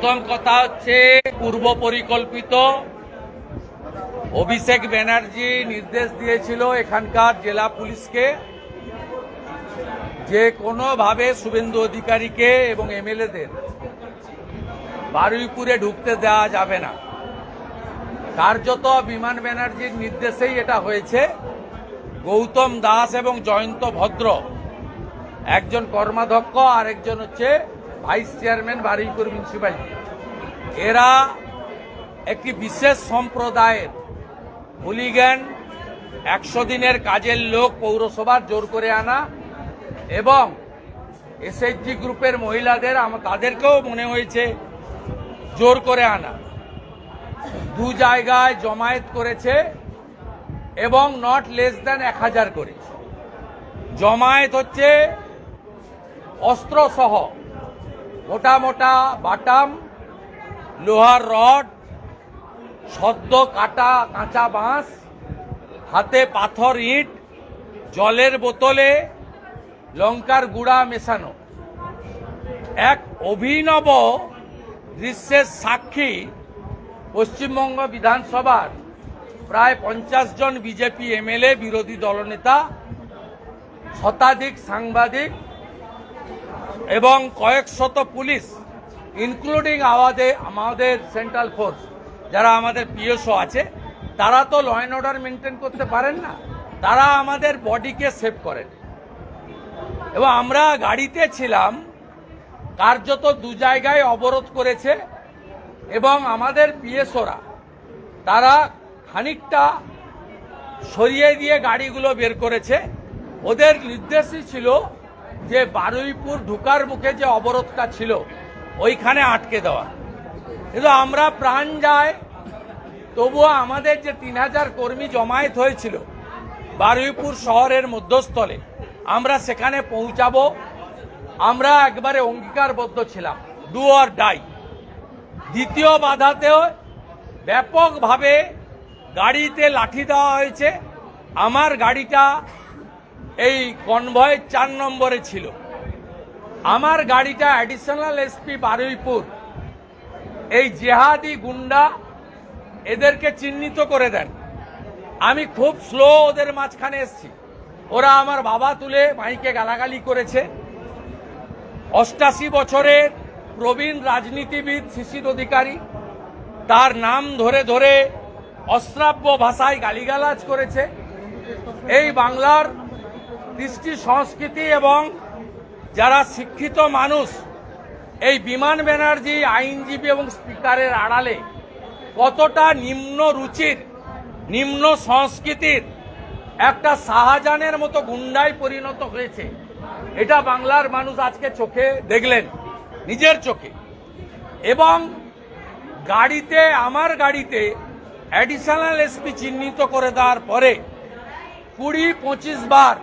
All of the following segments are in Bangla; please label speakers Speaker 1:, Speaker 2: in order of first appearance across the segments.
Speaker 1: প্রথম কথা হচ্ছে পূর্ব পরিকল্পিত অভিষেক ব্যানার্জি নির্দেশ দিয়েছিল এখানকার জেলা পুলিশকে যে কোনোভাবে শুভেন্দু অধিকারীকে এবং এমএলএদের বারুইপুরে ঢুকতে দেওয়া যাবে না। কার্যত বিমান ব্যানার্জির নির্দেশেই এটা হয়েছে। গৌতম দাস এবং জয়ন্ত ভদ্র, একজন কর্মাধ্যক্ষ আর একজন হচ্ছে ভাইস চেয়ারম্যান বারুইপুর মিউনিসিপ্যালিটি, এরা একটি বিশেষ সম্প্রদায়ের হুলিগ্যান 100 দিনের কাজের লোক পৌরসভার জোর করে আনা এবং এসএইচজি গ্রুপের মহিলাদের তাদেরকেও মনে হয়েছে জোর করে আনা, দু জায়গায় জমায়েত করেছে এবং নট লেস দ্যান 1000 করে জমায়েত হচ্ছে অস্ত্রসহ, মোটা মোটা বাটাম, লোহার রড, সদ্য কাটা কাঁচা বাঁশ, হাতে পাথর, ইট, জলের বোতলে লঙ্কার গুঁড়া মেশানো। এক অভিনব দৃশ্যের সাক্ষী পশ্চিমবঙ্গ বিধানসভার প্রায় 50 জন বিজেপি এমএলএ, বিরোধী দলনেতা, শতাধিক সাংবাদিক এবং কয়েক শত পুলিশ, ইনক্লুডিং আমাদের সেন্ট্রাল ফোর্স, যারা আমাদের পিএসও আছে, তারা তো ল অ্যান্ড অর্ডার মেনটেন করতে পারেন না, তারা আমাদের বডিকে সেভ করেন। এবং আমরা গাড়িতে ছিলাম, কার্যত দু জায়গায় অবরোধ করেছে এবং আমাদের পিএসওরা তারা খানিকটা সরিয়ে দিয়ে গাড়িগুলো বের করেছে। ওদের নির্দেশই ছিল যে বারুইপুর ঢুকার মুখে যে অবরোধটা ছিল ওইখানে আটকে দেওয়া। কিন্তু আমরা প্রাণ যায়, তবুও আমাদের যে 3000 কর্মী জমায়েত হয়েছিল বারুইপুর শহরের মধ্যস্থলে, আমরা সেখানে পৌঁছাবো। আমরা একবারে অঙ্গীকারবদ্ধ ছিলাম, ডু অর ডাই। দ্বিতীয় বাধাতেও ব্যাপকভাবে গাড়িতে লাঠি দেওয়া হয়েছে। আমার গাড়িটা এই কনভয় 4 নম্বরে ছিল। আমার গাড়িটা অ্যাডিশনাল এসপি বারুইপুর এই জেহাদি গুন্ডা এদেরকে চিহ্নিত করে দেন। আমি খুব স্লো ওদের মাঝখানে এসছি, ওরা আমার বাবা তুলে মাইকে গালাগালি করেছে। 88 বছরের প্রবীণ রাজনীতিবিদ শিশির অধিকারী, তার নাম ধরে ধরে অশ্রাব্য ভাষায় গালিগালাজ করেছে। এই বাংলার কৃষ্টি সংস্কৃতি এবং যারা শিক্ষিত মানুষ, এই বিমান ব্যানার্জি আইনজীবী এবং স্পিকারের আড়ালে কতটা নিম্ন রুচির, নিম্ন সংস্কৃতির একটা শাহজাহানের মতো গুন্ডায় পরিণত হয়েছে, এটা বাংলার মানুষ আজকে চোখে দেখলেন, নিজের চোখে। এবং গাড়িতে, আমার গাড়িতে অ্যাডিশনাল এসপি চিহ্নিত করে দেওয়ার পরে 20-25 বার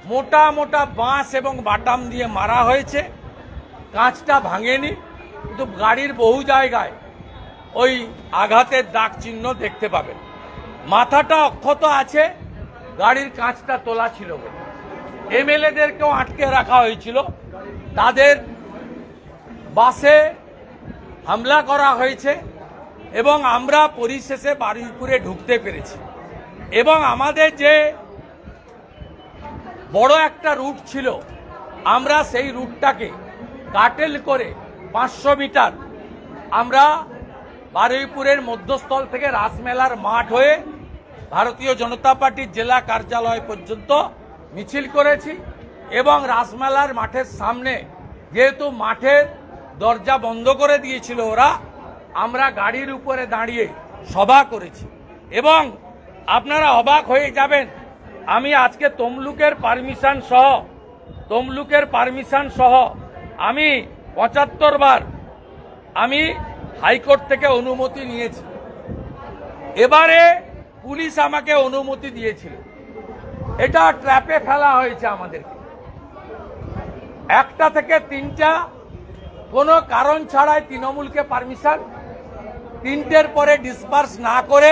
Speaker 1: মোটা মোটা বাঁশ এবং বাটাম দিয়ে মারা হয়েছে। কাঁচটা ভাঙেনি, কিন্তু গাড়ির বহু জায়গায় ওই আঘাতের দাগ চিহ্ন দেখতে পাবেন। মাথাটা অক্ষত আছে, গাড়ির কাঁচটা তোলা ছিল। এমএলএদেরকেও আটকে রাখা হয়েছিল, তাদের বাসে হামলা করা হয়েছে এবং আমরা পরিশেষে বারুইপুরে ঢুকতে পেরেছি। এবং আমাদের যে বড় একটা রুট ছিল, আমরা সেই রুটটাকে কাটেল করে 500 মিটার আমরা বারুইপুরের মধ্যস্থল থেকে রাসমেলার মাঠ হয়ে ভারতীয় জনতা পার্টির জেলা কার্যালয় পর্যন্ত মিছিল করেছি। এবং রাসমেলার মাঠের সামনে, যেহেতু মাঠের দরজা বন্ধ করে দিয়েছিল ওরা, আমরা গাড়ির উপরে দাঁড়িয়ে সভা করেছি। এবং আপনারা অবাক হয়ে যাবেন, আমি আজকে তমলুকের পারমিশন সহ আমি 75 বার আমি হাইকোর্ট থেকে অনুমতি নিয়েছি। এবারে পুলিশ আমাকে অনুমতি দিয়েছিল। এটা ট্র্যাপে ফেলা হয়েছে আমাদেরকে। 1টা থেকে 3টা কোনো কারণ ছাড়াই তৃণমূলকে পারমিশন, 3টের পরে ডিসপার্স না করে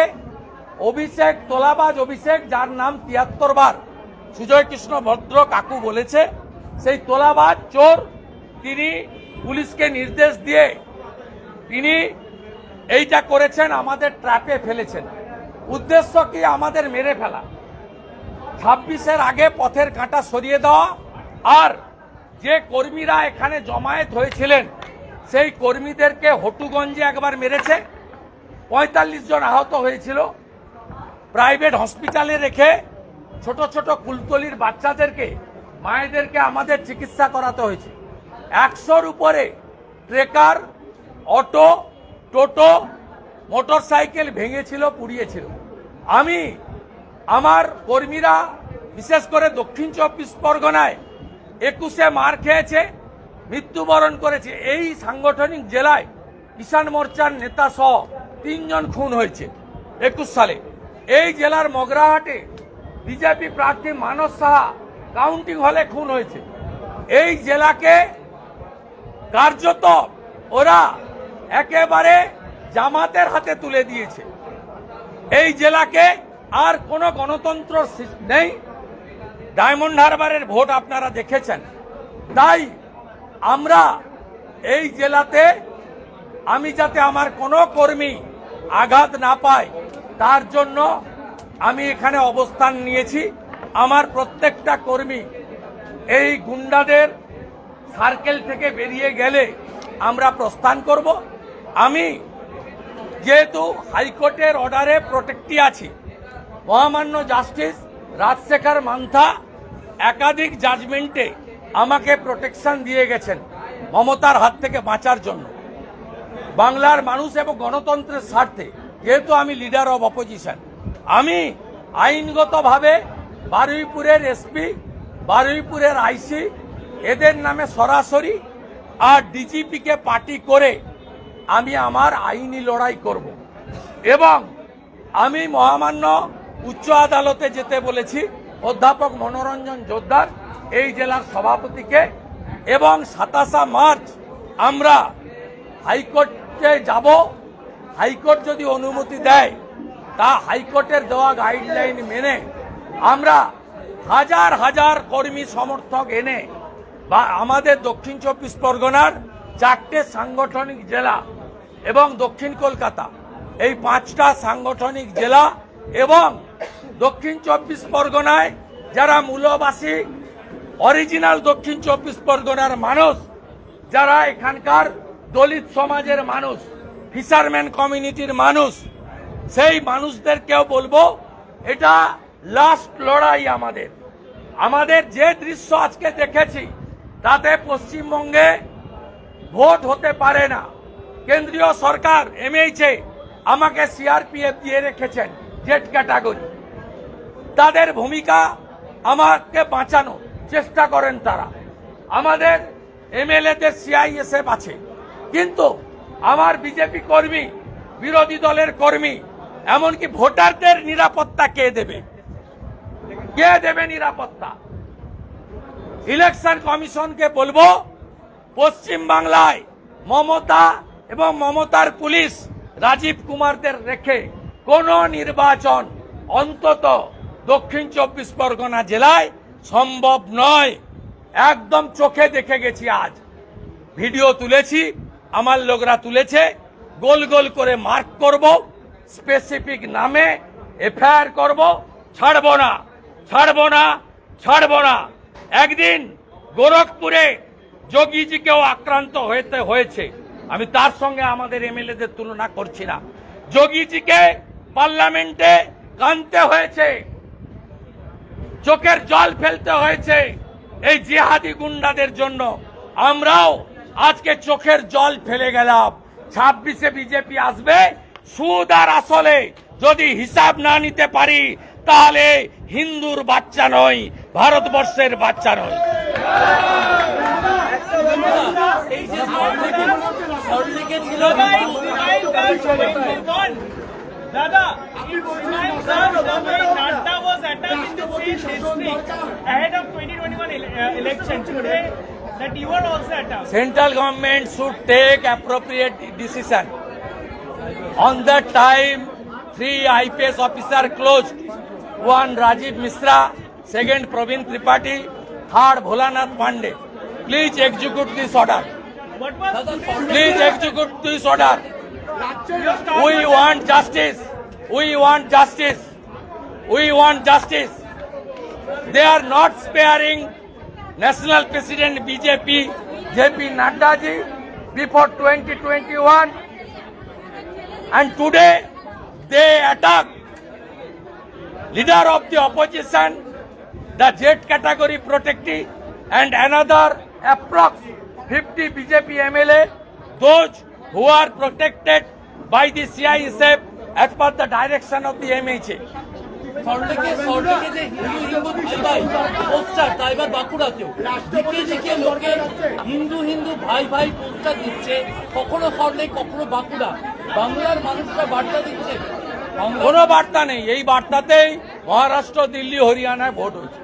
Speaker 1: অভিষেক, তোলাবাজ অভিষেক, যার নাম 73 বার সুজয় কৃষ্ণ ভদ্র কাকু বলেছে, সেই তোলাবাজ চোর, তিনি পুলিশকে নির্দেশ দিয়ে তিনি এইটা করেছেন, আমাদের ট্র্যাপে ফেলেছেন। উদ্দেশ্য কি? আমাদের মেরে ফেলা। 26-এর আগে পথের কাঁটা সরিয়ে দেওয়া, আর যে কর্মীরা এখানে জমায়েত হয়েছিলেন সেই কর্মীদেরকে হটুগঞ্জে একবার মেরেছে, 45 জন আহত হয়েছিল। প্রাইভেট হসপিটালে রেখে ছোট ছোট কুলতলির বাচ্চাদেরকে, মায়েদেরকে আমাদের চিকিৎসা করাতে হয়েছে। 100-র উপরে ট্রেকার, অটো, টোটো, মোটরসাইকেল ভেঙেছিল, পুড়িয়েছিল। আমি, আমার কর্মীরা, বিশেষ করে দক্ষিণ 24 পরগনায় 21-এ মার খেয়েছে, মৃত্যুবরণ করেছে। এই সাংগঠনিক জেলায় কিষাণ মোর্চার নেতা সহ 3 জন খুন হয়েছে 21 সালে। এই জেলার মগরাহাটে বিজেপি প্রার্থী মানস সাহা কাউন্টিং হলে খুন হয়েছে। এই জেলাকে কার্যত ওরা একেবারে জামাতের হাতে তুলে দিয়েছে। এই জেলাকে আর কোনো গণতন্ত্র নেই। ডায়মন্ড হারবারের ভোট আপনারা দেখেছেন। তাই আমরা এই জেলাতে, আমি যাতে আমার কোনো কর্মী আঘাত না পায় তার জন্য আমি এখানে অবস্থান নিয়েছি। আমার প্রত্যেকটা কর্মী এই গুন্ডাদের সার্কেল থেকে বেরিয়ে গেলে আমরা প্রস্থান করব। আমি যেহেতু হাইকোর্টের অর্ডারে প্রোটেক্টে আছি, মহামান্য জাস্টিস রাজশেখর মান্থা একাধিক জাজমেন্টে আমাকে প্রোটেকশন দিয়ে গেছেন মমতার হাত থেকে বাঁচার জন্য, বাংলার মানুষ এবং গণতন্ত্রের স্বার্থে। যেহেতু আমি লিডার অব অপোজিশন, আমি আইনগতভাবে বারুইপুরের এসপি, বারুইপুরের আইসি এদের নামে সরাসরি আর ডিজিপিকে পার্টি করে আমি আমার আইনি লড়াই করব। এবং আমি মহামান্য উচ্চ আদালতে যেতে বলেছি অধ্যাপক মনোরঞ্জন জোদ্দার, এই জেলার সভাপতিকে, এবং 27 মার্চ আমরা হাইকোর্টে যাব। হাইকোর্ট যদি অনুমতি দেয়, তা হাইকোর্টের দেওয়া গাইডলাইন মেনে আমরা হাজার হাজার কর্মী সমর্থক এনে বা আমাদের দক্ষিণ 24 পরগনার 4টে সাংগঠনিক জেলা এবং দক্ষিণ কলকাতা, এই 5টা সাংগঠনিক জেলা এবং দক্ষিণ 24 পরগনায় যারা মূলবাসী, অরিজিনাল দক্ষিণ 24 পরগনার মানুষ, যারা এখানকার দলিত সমাজের মানুষ, ফিশারম্যান কমিউনিটির মানুষ, সেই মানুষদেরকেও বলবো এটা লাস্ট লড়াই আমাদের। আমাদের যে দৃশ্য আজকে দেখেছি তাতে পশ্চিমবঙ্গে ভোট হতে পারে না। কেন্দ্রীয় সরকার এমএইচে আমাকে সিআরপিএফ দিয়ে রেখেছেন, জেড ক্যাটাগরি। তাদের ভূমিকা, আমাকে বাঁচানোর চেষ্টা করেন তারা। আমাদের এমএলএদের সিআইএসএফ আছে, কিন্তু আমার বিজেপি কর্মী, বিরোধী দলের কর্মী, এমনকি ভোটারদের নিরাপত্তা কে দেবে? কে দেবে নিরাপত্তা? ইলেকশন কমিশনকে বলবো পশ্চিম বাংলায় মমতা এবং মমতার পুলিশ রাজীব কুমারদের রেখে কোন নির্বাচন অন্তত দক্ষিণ 24 পরগনা জেলায় সম্ভব নয়। একদম চোখে দেখে গেছি, আজ ভিডিও তুলেছি, আমার লোকরা তুলেছে। গোল গোল করে মার্ক করব, স্পেসিফিক নামে এফআইআর করব। ছাড়বো না, ছাড়বো না, ছাড়বো না। একদিন গোরখপুরে যোগীজিকেও আক্রান্ত হয়েছে, আমি তার সঙ্গে আমাদের এমএলএদের তুলনা করছি না। যোগীজিকে পার্লামেন্টে কাঁদতে হয়েছে, চোখের জল ফেলতে হয়েছে এই জিহাদি গুন্ডাদের জন্য। আমরাও আজকে চোখের জল ফেলে গেলাম। 26-এ বিজেপি আসবে। সুদ আর আসলে যদি হিসাব না নিতে পারি তাহলে হিন্দুর বাচ্চা নয়, ভারতবর্ষের বাচ্চা নয়।
Speaker 2: Dada, Nanda was attacked in the same district ahead of 2021 election. Today, that you are also attacked.
Speaker 1: Central government should take appropriate decision. On that time, 3 IPS officers closed. 1 Rajiv Misra, 2nd Praveen Tripathi, 3rd Bholanath Pandey. Please execute this order.
Speaker 2: What was today's
Speaker 1: Please execute this order.
Speaker 2: Your start
Speaker 1: We
Speaker 2: was-
Speaker 1: want justice. We want justice. We want justice. They are not sparing National President BJP, JP Nadda ji, before 2021. And today they attack leader of the opposition, the Z category protectee, and another approx 50 BJP MLA, those who are protected by the CISF as per the direction of the MHA.
Speaker 3: সল্টলেকে যে হিন্দু ভাই ভাই পোস্টার তা এবার বাঁকুড়াতেও দিকে দিকে লোকে হিন্দু ভাই ভাই পোস্টার দিচ্ছে, কখনো সল্টলেক কখনো বাঁকুড়া। বাংলার মানুষরা বার্তা দিচ্ছে,
Speaker 1: কোনো বার্তা নেই। এই বার্তাতেই মহারাষ্ট্র, দিল্লি, হরিয়ানায় ভোট হয়েছে।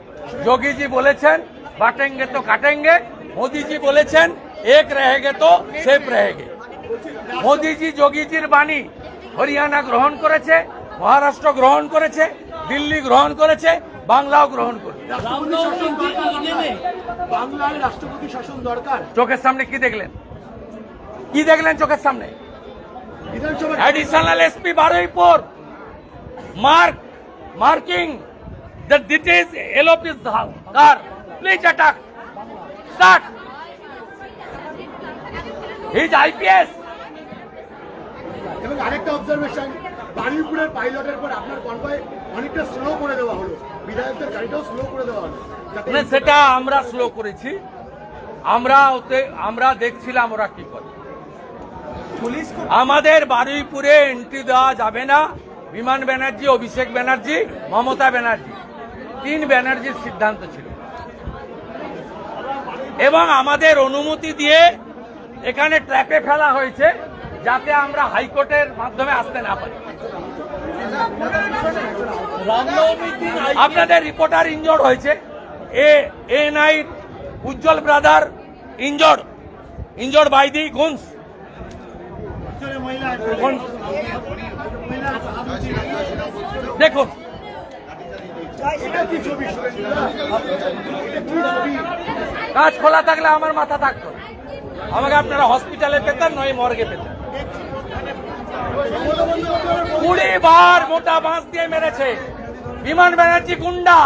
Speaker 1: যোগীজি বলেছেন বাটেঙ্গে তো কাটেঙ্গে, মোদিজি বলেছেন এক রহেগে তো সেফ রহেগে। মোদিজি যোগীজির বাণী হরিয়ানা গ্রহণ করেছে, মহারাষ্ট্র গ্রহণ করেছে, দিল্লি গ্রহণ করেছে, বাংলাও গ্রহণ করেছে।
Speaker 3: রামনবমীর দিন ইডেনে
Speaker 4: বাংলায় রাষ্ট্রপতি শাসন দরকার।
Speaker 1: চোখের সামনে কি দেখলেন? কি দেখলেন চোখের সামনে?
Speaker 4: বিধানসভা
Speaker 1: Additional SP Baruipur marking that this is LOP's car. Please attack. Start. He is IPS.
Speaker 4: এবং আরেকটা অবজারভেশন, বারুইপুরের পাইলটের পর আপনার কনভয় অনেকটা স্লো করে দেওয়া হলো, বিধায়কদের গাড়িটাও স্লো করে দেওয়া হলো যাতে
Speaker 1: মানে সেটা আমরা স্লো করেছি। আমরা দেখছিলাম ওরা কি করে।
Speaker 2: पुलिस को
Speaker 1: আমাদের বারুইপুরে এন্ট্রি দেওয়া যাবে না। বিমান ব্যানার্জি, অভিষেক ব্যানার্জি, মমতা ব্যানার্জি, 3 ব্যানার্জির সিদ্ধান্ত ছিল এবং আমাদের অনুমতি দিয়ে এখানে ট্র্যাপে ফেলা হয়েছে যাতে আমরা হাইকোর্টের মাধ্যমে আসতে না পারি।
Speaker 3: রামনবমীর দিন
Speaker 1: আপনাদের রিপোর্টার ইনজোর্ড হয়েছে, ANI Ujjwal brother injured by the guns. দেখুন
Speaker 4: এটা কি ছবি শুনেছিলাম? এটা কি ছবি?
Speaker 1: কাজ খোলা থাকলে আমার মাথা থাকতো, আমাকে আপনারা হসপিটালে পেতেন, নয় মর্গে পেতেন। 20 বার মোটা বাঁশ দিয়ে মেরেছে। বিমান ব্যানার্জি গুন্ডা,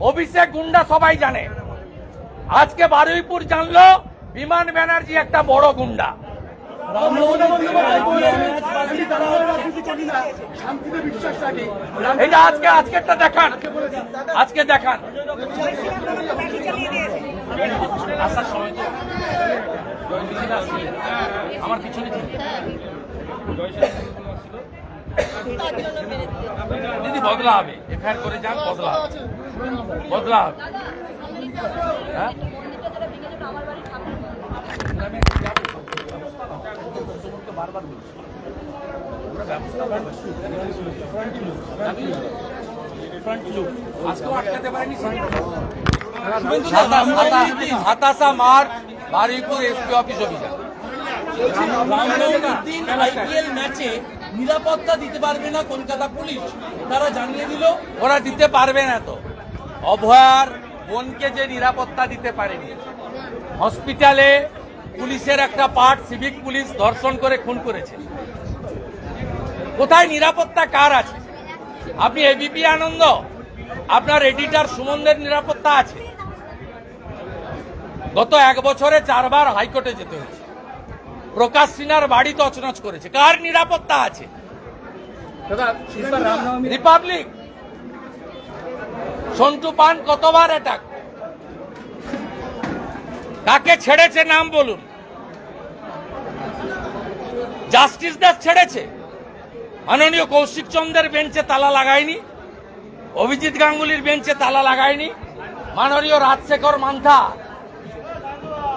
Speaker 1: অভিষেক গুন্ডা, সবাই জানে। আজকে বারুইপুর জানলো বিমান ব্যানার্জি একটা বড় গুন্ডা।
Speaker 4: শান্তিতে বিশ্বাস রাখি।
Speaker 1: এটা আজকেরটা দেখান, আজকে দেখান। আসার সময় তো আমার পিছনে ছিল। দিদি বদলা হবে, এফআইআর করে যান, বদলা হবে, বদলা হবে। হ্যাঁ বারবার বলছি ওরা ব্যবস্থা আজকেও আটকাতে পারেনি। হাতাশা মার বারুইপুর এসপি অফিস অভিযান।
Speaker 3: রামনবমীর দিন আইপিএল ম্যাচে নিরাপত্তা দিতে পারবে না কলকাতা পুলিশ, তারা জানিয়ে দিল।
Speaker 1: ওরা দিতে পারবে না তো। অভয়ার বোনকে যে নিরাপত্তা দিতে পারেনি, হসপিটালে পুলিশের একটা পার্ট সিভিক পুলিশ ধর্ষণ করে খুন করেছে, কোথায় নিরাপত্তা কার আছে? আপনি এবিপি আনন্দ, আপনার এডিটর সুমনদের নিরাপত্তা আছে? গত 1 বছরে 4 বার হাইকোর্টে যেতে হয়েছে। প্রকাশ সিনহার বাড়ি তছনছ করেছে, কার নিরাপত্তা আছে? রিপাবলিক। সন্টু পান কতবার অ্যাটাক, কাকে ছেড়েছে নাম বলুন? জাস্টিস দাস ছেড়েছে, মাননীয় কৌশিক চন্দ্রের বেঞ্চে তালা লাগায়নি, অভিজিৎ গাঙ্গুলির বেঞ্চে তালা লাগায়নি, মাননীয়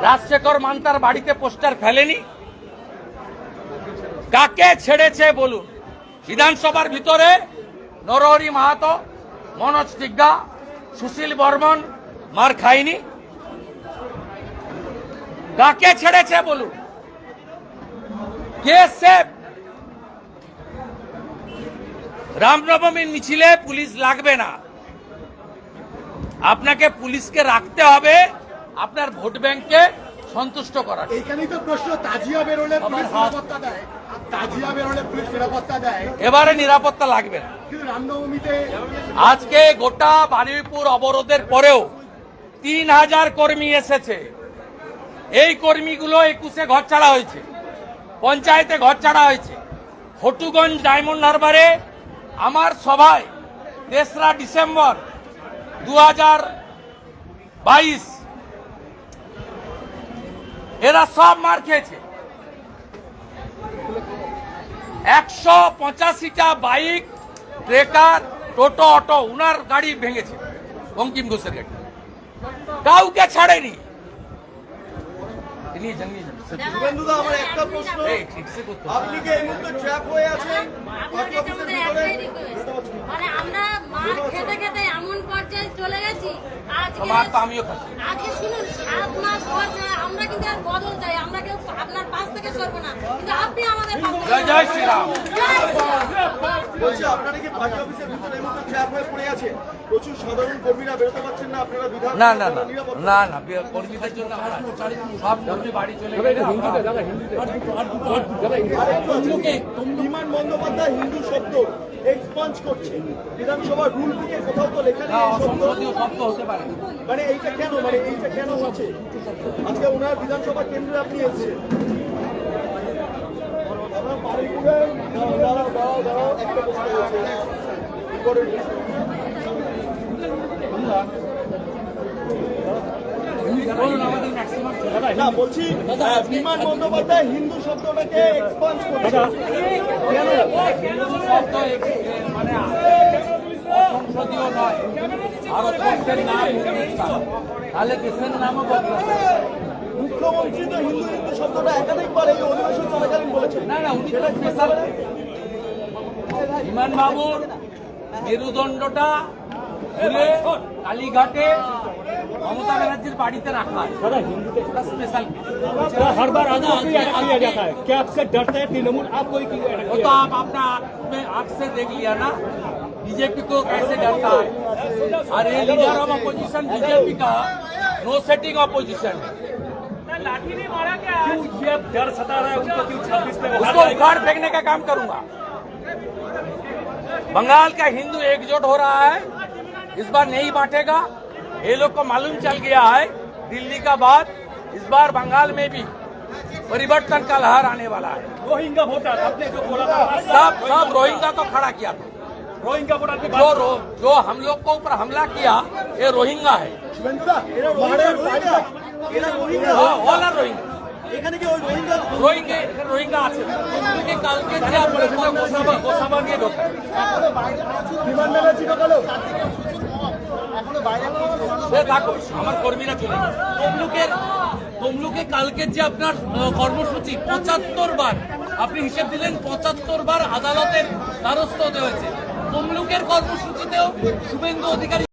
Speaker 1: রাজশেখর মান্তার বাড়িতে পোস্টার ফেলেনি। কাকে ছেড়েছে বলুন? বিধানসভার ভিতরে নরহরি মাহাতো, মনোজ তিগ্গা, সুশীল বর্মন মার খায়নি। কাকে ছেড়েছে বলুন? কে সেফ? রামনবমীর মিছিলে পুলিশ লাগবে না, আপনাকে পুলিশকে রাখতে হবে আপনার ভোট ব্যাংকে সন্তুষ্ট করার।
Speaker 4: এইখানেই তো প্রশ্ন, তাজিয়া বেরোলে পুলিশ নিরাপত্তা দেয়, তাজিয়া বেরোলে পুলিশ নিরাপত্তা দেয়,
Speaker 1: এবারে নিরাপত্তা লাগবে না।
Speaker 4: কিন্তু রামনবমীতে
Speaker 1: আজকে গোটা বারুইপুর অবরোধের পরেও 3000 কর্মী এসেছে। এই কর্মীগুলো 21-এ ঘর ছাড়া হয়েছে, পঞ্চায়েতে ঘর ছাড়া হয়েছে। হটুগঞ্জ ডায়মন্ড হারবারে আমার সভায় 3রা ডিসেম্বর 2022 এরা সব মার খেয়েছে। 185টা বাইক, ট্রেকার, টোটো, অটো উনার গাড়ি ভেঙেছে, বঙ্কিম ঘোষের গাড়ি, কাউকে ছাড়েনি।
Speaker 5: শুভেন্দুদা, আমার একটা প্রশ্ন, আপনি কি এই মুহূর্তে ট্র্যাপ হয়ে আছেন?
Speaker 6: মানে আমরা মার খেতে খেতে এমন পর্যায়ে চলে গেছি
Speaker 1: মার তো আমিও খাচ্ছি।
Speaker 6: আজকে শুনুন 7 মাস হচ্ছে, আমরা কিন্তু আর বদল চাই, আমরা কেউ আপনার পাশ থেকে সরবো না, কিন্তু আপনি আমাদের পাশ থেকে
Speaker 1: জয় জয় শ্রীরাম।
Speaker 6: জয় শ্রীরাম।
Speaker 5: বলছি, আপনারা কি পার্টি অফিসের ভিতরে এই মুহূর্তে ট্র্যাপ হয়ে পড়ে আছে? প্রচুর সাধারণ কর্মীরা বেরোতে পারছেন না, আপনারা বিধান
Speaker 1: না না না না না, কর্মীদের জন্য আমরা সব কর্মী বাড়ি চলে গেলে
Speaker 5: বিমান বন্দ্যোপাধ্যায় হিন্দু শব্দ এক্সপাঞ্জ করছে, বিধানসভার রুল বুকে কোথাও তো লেখা নেই এই শব্দ।
Speaker 1: সংসদীয় শব্দ হতে পারে।
Speaker 5: মানে এইটা কেন হচ্ছে? আজকে ওনার বিধানসভা কেন্দ্রে আপনি এসেছেন, আমরা বারুইপুরে দাঁড়াও একটা প্রশ্ন রয়েছে। না, বলছি বিমান বন্দ্যোপাধ্যায় হিন্দু শব্দটাকে এক্সপাঞ্জ করছে কেন?
Speaker 1: শব্দ মানে অসংসদীয় নয়, ভারতবর্ষের নাম হিন্দুস্তান, তাহলে দেশের নামও বদলাবে।
Speaker 5: মুখ্যমন্ত্রী তো হিন্দু শব্দটা একাধিকবার এই অধিবেশন চলাকালীন বলেছেন।
Speaker 1: না না, উনি তো স্পেশাল বিমান বাবুর মেরুদণ্ডটা খুলে কালীঘাটে মমতা ব্যানার্জির বাড়িতে রাখা है, स्पेशल।
Speaker 7: हर बार आंखों पे अटैक किया जाता है, क्या आपसे डरता है तृणमूल? आप कोई क्यों अटैक
Speaker 1: वो तो आप अपना आंख से देख लिया ना, बीजेपी को कैसे डरता है। और ये लीडर ऑफ अपोजिशन बीजेपी का नो सेटिंग अपोजिशन है,
Speaker 2: लाठी ने मारा क्या?
Speaker 7: क्यों ये डर सता रहा है उनको? क्यों 26 में
Speaker 1: उसको उखाड़ फेंकने का काम करूंगा। बंगाल का हिंदू एकजुट हो रहा है, इस बार नहीं बांटेगा। ये लोग को मालूम चल गया है दिल्ली का बाद इस बार बंगाल में भी परिवर्तन का लहर आने वाला है।
Speaker 7: रोहिंगा वोटर आपने जो बोला था,
Speaker 1: सब रोहिंगा को खड़ा किया था।
Speaker 7: रोहिंगा वोटर के
Speaker 1: जो हम लोग को ऊपर हमला किया ये रोहिंगा है।
Speaker 5: শুভেন্দুদা, এরা রোহিঙ্গা, এরা রোহিঙ্গা,
Speaker 1: অল আর রোহিঙ্গা।
Speaker 5: এখানে কি ওই রোহিঙ্গা
Speaker 1: রোহিঙ্গা আছে, কালকে যে আপনার গোসাবা নিয়ে ঢোকে
Speaker 5: বিমান ব্যানার্জি ঢোকালো।
Speaker 1: আমার কর্মীরা চলে গেছে।
Speaker 3: তমলুকে কালকের যে আপনার কর্মসূচি 75 বার আপনি হিসেব দিলেন, 75 বার আদালতের দ্বারস্থ হতে হয়েছে। তমলুকের কর্মসূচিতেও শুভেন্দু অধিকারী